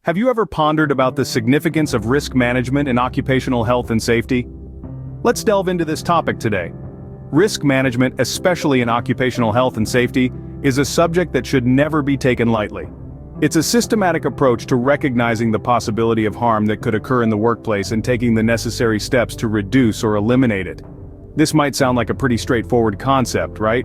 Have you ever pondered about the significance of risk management in occupational health and safety? Let's delve into this topic today. Risk management, especially in occupational health and safety, is a subject that should never be taken lightly. It's a systematic approach to recognizing the possibility of harm that could occur in the workplace and taking the necessary steps to reduce or eliminate it. This might sound like a pretty straightforward concept, right?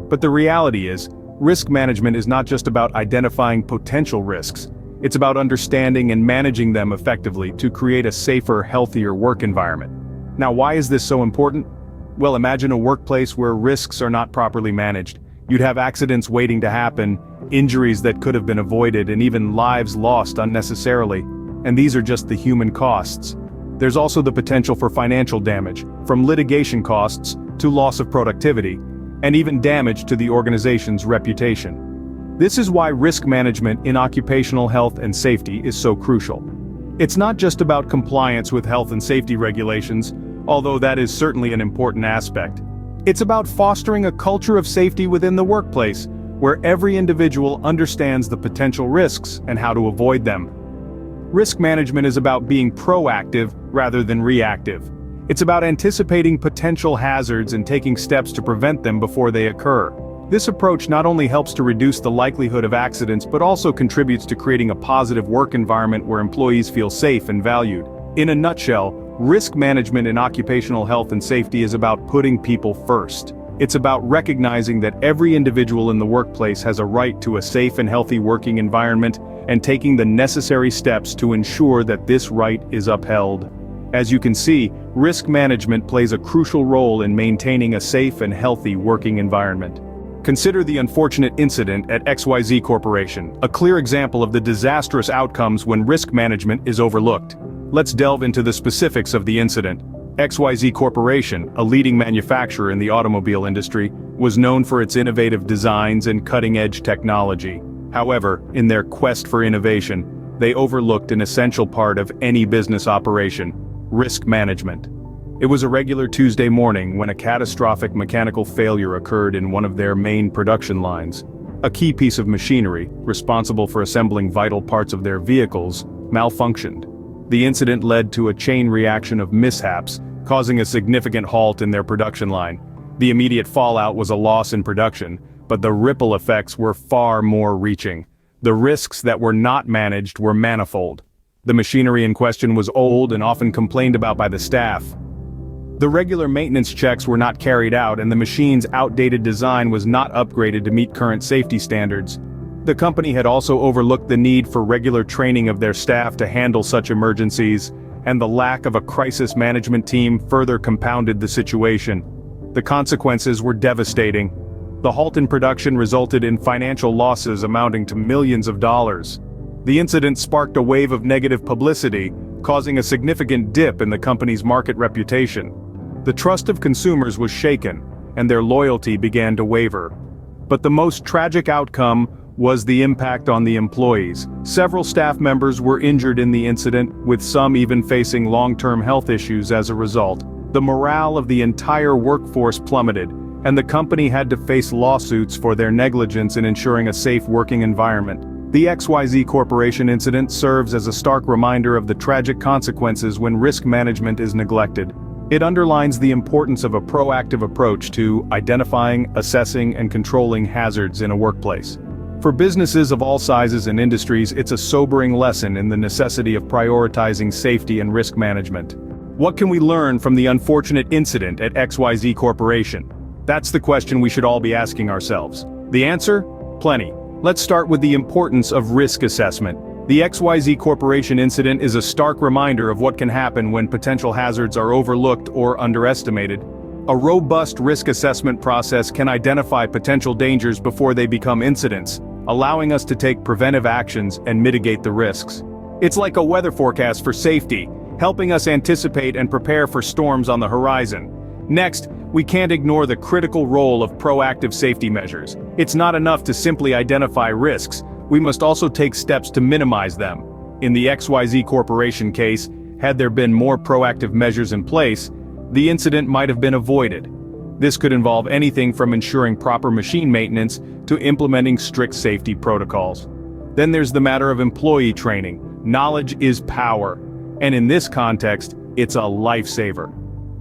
But the reality is, risk management is not just about identifying potential risks. It's about understanding and managing them effectively to create a safer, healthier work environment. Now, why is this so important? Well, imagine a workplace where risks are not properly managed. You'd have accidents waiting to happen, injuries that could have been avoided, and even lives lost unnecessarily. And these are just the human costs. There's also the potential for financial damage, from litigation costs to loss of productivity, and even damage to the organization's reputation. This is why risk management in occupational health and safety is so crucial. It's not just about compliance with health and safety regulations, although that is certainly an important aspect. It's about fostering a culture of safety within the workplace, where every individual understands the potential risks and how to avoid them. Risk management is about being proactive rather than reactive. It's about anticipating potential hazards and taking steps to prevent them before they occur. This approach not only helps to reduce the likelihood of accidents but also contributes to creating a positive work environment where employees feel safe and valued. In a nutshell, risk management in occupational health and safety is about putting people first. It's about recognizing that every individual in the workplace has a right to a safe and healthy working environment and taking the necessary steps to ensure that this right is upheld. As you can see, risk management plays a crucial role in maintaining a safe and healthy working environment. Consider the unfortunate incident at XYZ Corporation, a clear example of the disastrous outcomes when risk management is overlooked. Let's delve into the specifics of the incident. XYZ Corporation, a leading manufacturer in the automobile industry, was known for its innovative designs and cutting-edge technology. However, in their quest for innovation, they overlooked an essential part of any business operation: risk management. It was a regular Tuesday morning when a catastrophic mechanical failure occurred in one of their main production lines. A key piece of machinery, responsible for assembling vital parts of their vehicles, malfunctioned. The incident led to a chain reaction of mishaps, causing a significant halt in their production line. The immediate fallout was a loss in production, but the ripple effects were far more reaching. The risks that were not managed were manifold. The machinery in question was old and often complained about by the staff. The regular maintenance checks were not carried out and the machine's outdated design was not upgraded to meet current safety standards. The company had also overlooked the need for regular training of their staff to handle such emergencies, and the lack of a crisis management team further compounded the situation. The consequences were devastating. The halt in production resulted in financial losses amounting to millions of dollars. The incident sparked a wave of negative publicity, causing a significant dip in the company's market reputation. The trust of consumers was shaken, and their loyalty began to waver. But the most tragic outcome was the impact on the employees. Several staff members were injured in the incident, with some even facing long-term health issues as a result. The morale of the entire workforce plummeted, and the company had to face lawsuits for their negligence in ensuring a safe working environment. The XYZ Corporation incident serves as a stark reminder of the tragic consequences when risk management is neglected. It underlines the importance of a proactive approach to identifying, assessing, and controlling hazards in a workplace. For businesses of all sizes and industries, it's a sobering lesson in the necessity of prioritizing safety and risk management. What can we learn from the unfortunate incident at XYZ Corporation? That's the question we should all be asking ourselves. The answer? Plenty. Let's start with the importance of risk assessment. The XYZ Corporation incident is a stark reminder of what can happen when potential hazards are overlooked or underestimated. A robust risk assessment process can identify potential dangers before they become incidents, allowing us to take preventive actions and mitigate the risks. It's like a weather forecast for safety, helping us anticipate and prepare for storms on the horizon. Next, we can't ignore the critical role of proactive safety measures. It's not enough to simply identify risks. We must also take steps to minimize them. In the XYZ Corporation case, had there been more proactive measures in place, the incident might have been avoided. This could involve anything from ensuring proper machine maintenance to implementing strict safety protocols. Then there's the matter of employee training. Knowledge is power, and in this context, it's a lifesaver.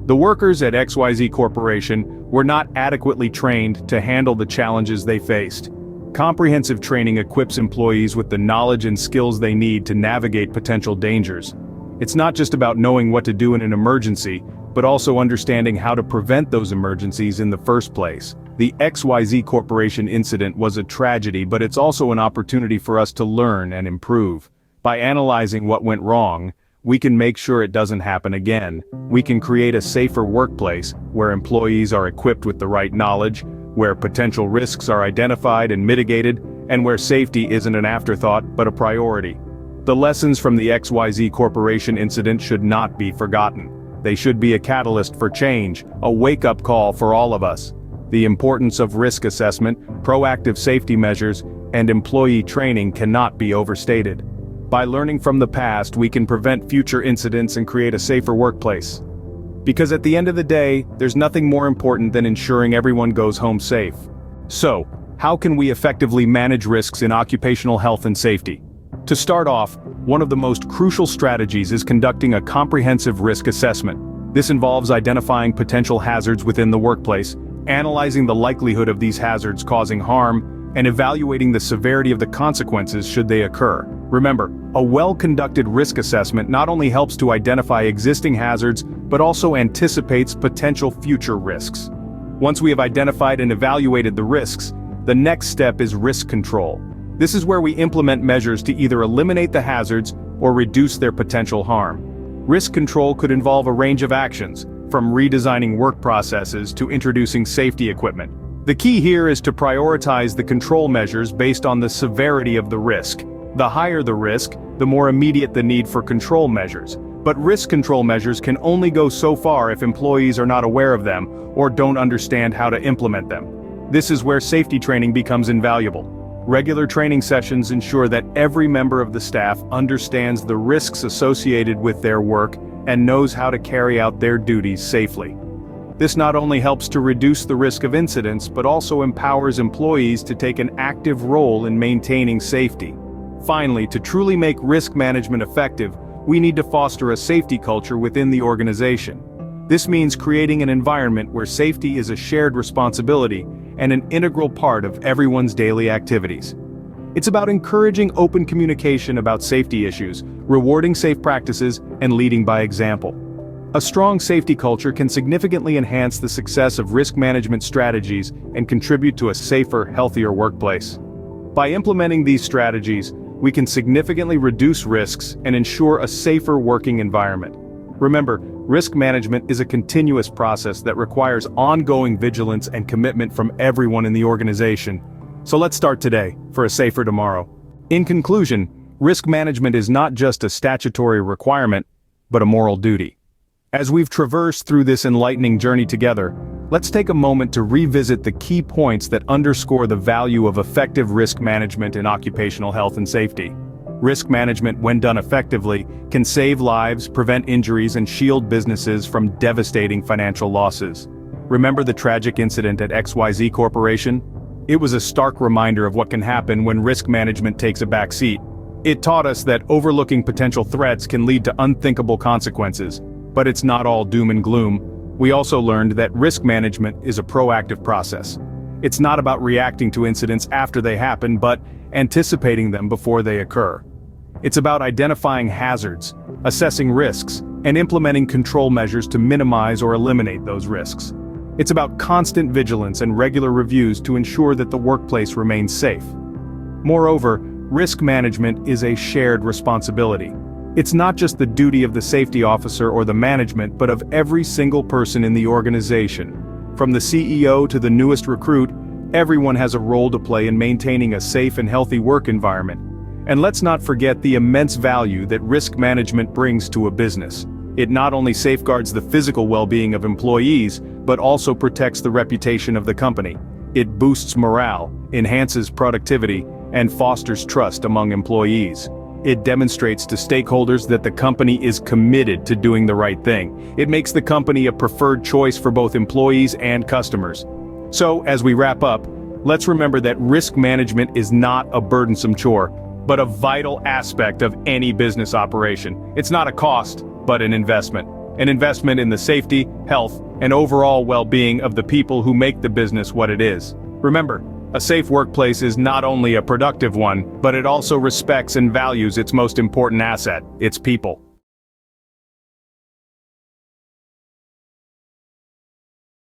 The workers at XYZ Corporation were not adequately trained to handle the challenges they faced. Comprehensive training equips employees with the knowledge and skills they need to navigate potential dangers. It's not just about knowing what to do in an emergency, but also understanding how to prevent those emergencies in the first place. The XYZ Corporation incident was a tragedy, but it's also an opportunity for us to learn and improve. By analyzing what went wrong, we can make sure it doesn't happen again. We can create a safer workplace where employees are equipped with the right knowledge, where potential risks are identified and mitigated, and where safety isn't an afterthought but a priority. The lessons from the XYZ Corporation incident should not be forgotten. They should be a catalyst for change, a wake-up call for all of us. The importance of risk assessment, proactive safety measures, and employee training cannot be overstated. By learning from the past, we can prevent future incidents and create a safer workplace. Because at the end of the day, there's nothing more important than ensuring everyone goes home safe. So, how can we effectively manage risks in occupational health and safety? To start off, one of the most crucial strategies is conducting a comprehensive risk assessment. This involves identifying potential hazards within the workplace, analyzing the likelihood of these hazards causing harm, and evaluating the severity of the consequences should they occur. Remember, a well-conducted risk assessment not only helps to identify existing hazards, but also anticipates potential future risks. Once we have identified and evaluated the risks, the next step is risk control. This is where we implement measures to either eliminate the hazards or reduce their potential harm. Risk control could involve a range of actions, from redesigning work processes to introducing safety equipment. The key here is to prioritize the control measures based on the severity of the risk. The higher the risk, the more immediate the need for control measures. But risk control measures can only go so far if employees are not aware of them or don't understand how to implement them. This is where safety training becomes invaluable. Regular training sessions ensure that every member of the staff understands the risks associated with their work and knows how to carry out their duties safely. This not only helps to reduce the risk of incidents, but also empowers employees to take an active role in maintaining safety. Finally, to truly make risk management effective, we need to foster a safety culture within the organization. This means creating an environment where safety is a shared responsibility and an integral part of everyone's daily activities. It's about encouraging open communication about safety issues, rewarding safe practices, and leading by example. A strong safety culture can significantly enhance the success of risk management strategies and contribute to a safer, healthier workplace. By implementing these strategies, we can significantly reduce risks and ensure a safer working environment. Remember, risk management is a continuous process that requires ongoing vigilance and commitment from everyone in the organization. So let's start today, for a safer tomorrow. In conclusion, risk management is not just a statutory requirement, but a moral duty. As we've traversed through this enlightening journey together, let's take a moment to revisit the key points that underscore the value of effective risk management in occupational health and safety. Risk management, when done effectively, can save lives, prevent injuries, and shield businesses from devastating financial losses. Remember the tragic incident at XYZ Corporation? It was a stark reminder of what can happen when risk management takes a back seat. It taught us that overlooking potential threats can lead to unthinkable consequences. But it's not all doom and gloom. We also learned that risk management is a proactive process. It's not about reacting to incidents after they happen, but anticipating them before they occur. It's about identifying hazards, assessing risks, and implementing control measures to minimize or eliminate those risks. It's about constant vigilance and regular reviews to ensure that the workplace remains safe. Moreover, risk management is a shared responsibility. It's not just the duty of the safety officer or the management, but of every single person in the organization. From the CEO to the newest recruit, everyone has a role to play in maintaining a safe and healthy work environment. And let's not forget the immense value that risk management brings to a business. It not only safeguards the physical well-being of employees, but also protects the reputation of the company. It boosts morale, enhances productivity, and fosters trust among employees. It demonstrates to stakeholders that the company is committed to doing the right thing. It makes the company a preferred choice for both employees and customers. So, as we wrap up, let's remember that risk management is not a burdensome chore. but a vital aspect of any business operation. It's not a cost, but an investment. An investment in the safety, health, and overall well-being of the people who make the business what it is. Remember, a safe workplace is not only a productive one, but it also respects and values its most important asset, its people.